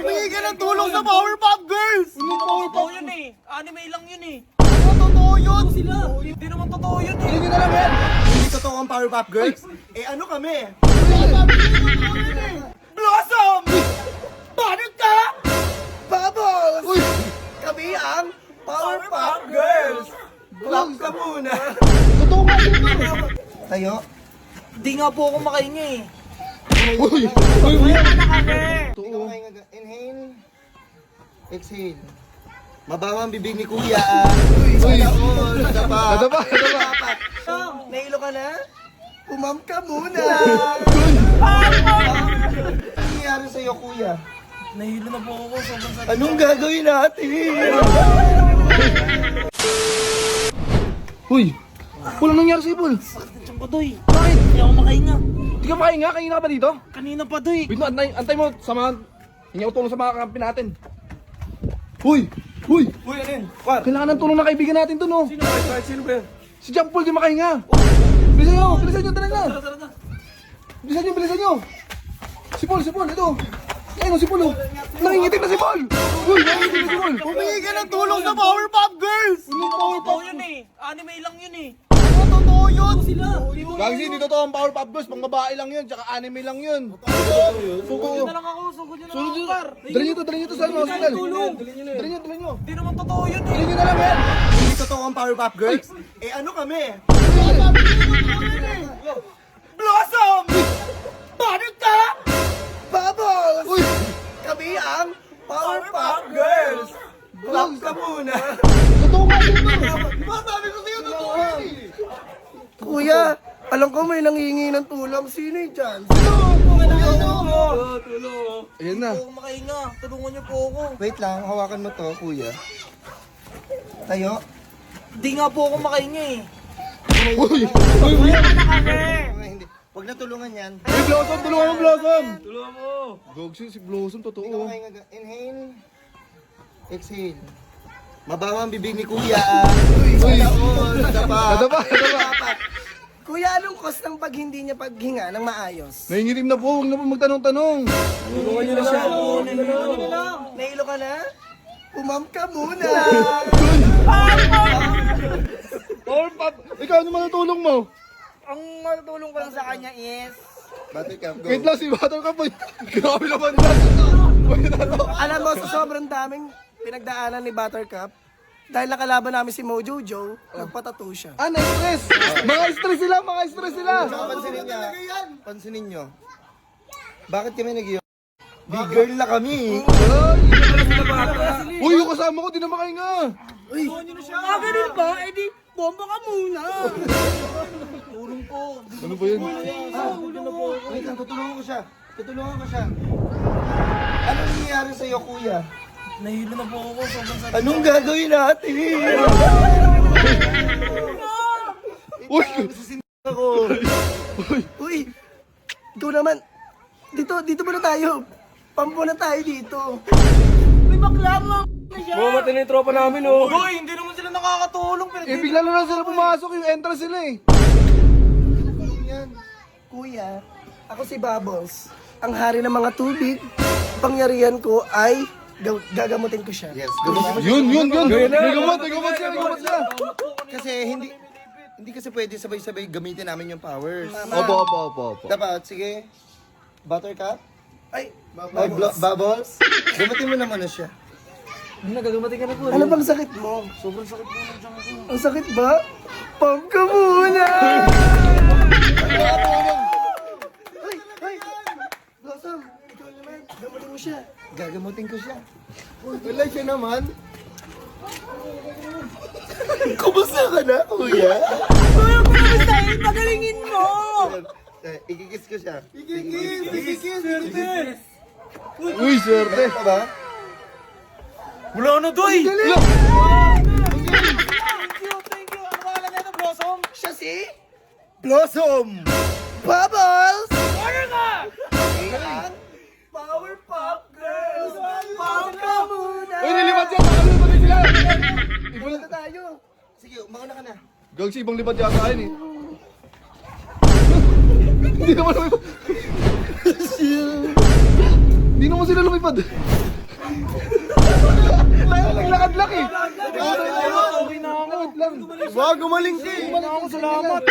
Humingi ka ng tulong sa Powerpuff Girls! Hindi naman totoo yun eh. Anime lang yun eh. Ano totoo yun? Sila. Hindi naman totoo yun eh. Hindi na lang yan! Hindi totoo ang Powerpuff Girls? Eh ano kami? Blossom! Bakit ka? Bubbles! Kami ang Powerpuff Girls! Block ka muna! Totoo nga yun! Tayo? Hindi nga po ako makahinga eh. Uy! Inhale. Exhale. Mabawa ang bibig ni Kuya. Uy! Nadapa. Nahilo ka na? Pumam ka muna. Ano nangyari sa'yo, Kuya? Nahilo na po ako. Sobrang sakit. Anong gagawin natin? Uy! Walang nangyari sa'yo, Paul. Diyan pa doy. Bakit? Hindi ako makahinga. Di ka makahinga? Kanina ka ba dito? Kanina pa doy. Wait mo, antay mo. Samahan. Hindi ako tulong sa mga kampi natin. Uy! Uy! Uy, ano yun? What? Kailangan ng tulong ng kaibigan natin to, no? Sino ba yan? Si John Paul di makahinga. Bilisan nyo! Bilisan nyo! Tara na! Bilisan nyo! Bilisan nyo! Si Paul! Ito! Ayun, si Paul! Nangingitim na si Paul! Uy! Nangingitim na si Paul! Humingi ka ng tulong sa Powerpuff Girls! Hindi naman totoo yun eh. Anime lang yun eh. Ano totoo yun? Sila. Gagsi, hindi totoo ang Powerpuff Girls. Pang babae lang yun, tsaka anime lang yun. Sugod na lang ako. Sugod nyo na lang ako, par. Dali nyo to sa hospital. Dali nyo. Hindi naman totoo yun eh. Dali nyo na lang yan. Hindi totoo ang Powerpuff Girls? Eh ano kami? Blossom! Bakit ka? Bubbles! Uy! Kami ang Powerpuff Girls! Block ka muna! Totoo nga yun. Diba sabi ko sa'yo, totoo yan eh! Kuya, alam ko may nangihingi ng tulong. Sino yun dyan? Ayan na. Hindi ako makahinga. Tulungan niyo po ako. Wait lang, hawakan mo to, kuya. Tayo. Hindi nga po ako makahinga eh. Uy! Hindi. Huwag na tulungan yan. Uy, Blossom! Tulungan mo, Blossom! Tulungan mo! Gogsi, si Blossom, totoo. Inhale. Exhale. Mabawa ang bibig ni Kuya. Uy! Nadapa. Nadapa! Kuya, anong cost ng pag hindi niya paghinga ng maayos? Nangingitim na po, huwag na po magtanong-tanong. Tulungan niyo na siya. Nahilo ka na? Pumam ka muna. Powerpuff! Ikaw, ano matutulong mo? Ang matutulong ko lang sa kanya is... Buttercup, go. Wait lang, si Buttercup po. Grabe naman yan. Alam mo, sa sobrang daming pinagdaanan ni Buttercup, dahil nakalaban namin si Mojo Joe, nagpatattoo siya. Ah, na-stress! Mga stress sila! Pansinin niya, pansinin nyo. Bakit kami nag-iyo? Big girl na kami. Uy, yung kasama ko, di na makahinga. ganun ba? Eh di, bomba ka muna. Tulong po. Ano ba yun? Wait lang, tutulungan ko siya. Ano nangyayari sa'yo, kuya? Nahilo na po ako. Sobrang sakit. Anong gagawin natin? Uy! Ako. Uy, ito naman. Dito ba na tayo? Pampo na tayo dito. May bakla mo. Mamatay na yung tropa namin, oh. Hoy, hindi naman sila nakakatulong. Eh, bigla na lang sila pumasok, yung entrance sila eh. Yan. Kuya, ako si Bubbles. Ang hari ng mga tubig. Pangyarihan ko ay gagamutin ko siya. Yes, Yun! May gamot siya. Kasi hindi kasi pwede sabay-sabay gamitin namin yung powers. Opo. Dapat, sige. Buttercup? Ay, Bubbles? Gamitin mo naman na siya. Nagagamating ka na po. Ano bang sakit mo? Sobrang sakit po ng tiyan ko. Ang sakit ba? Pump ka muna! Ay! Blossom, ikaw naman. Gagamutin mo siya. Gagamutin ko siya. Wala siya naman. Kumusta ka na, kuya? Kuya, kumusta? Pagalingin mo! Ikikis ko siya. Ikikis! Uy, swerte. Ito ba? Wala na, Doy! Galing! Thank you! Ano pangalan nito, Blossom? Siya si Blossom! Bubbles! Ano ka? Powerpuff Girls! Pump ka muna! Uy, nilipat siya! Nakalimpat din sila! Ibon na tayo. Sige, mauna ka na. Gagsi, ibang lipat yata kain eh. Hindi naman Hindi naman sila lumipad. Tayo naglakad lang eh. Okay na ako. Lakad lang. Wow, gumaling ka eh. Gumaling ako, salamat.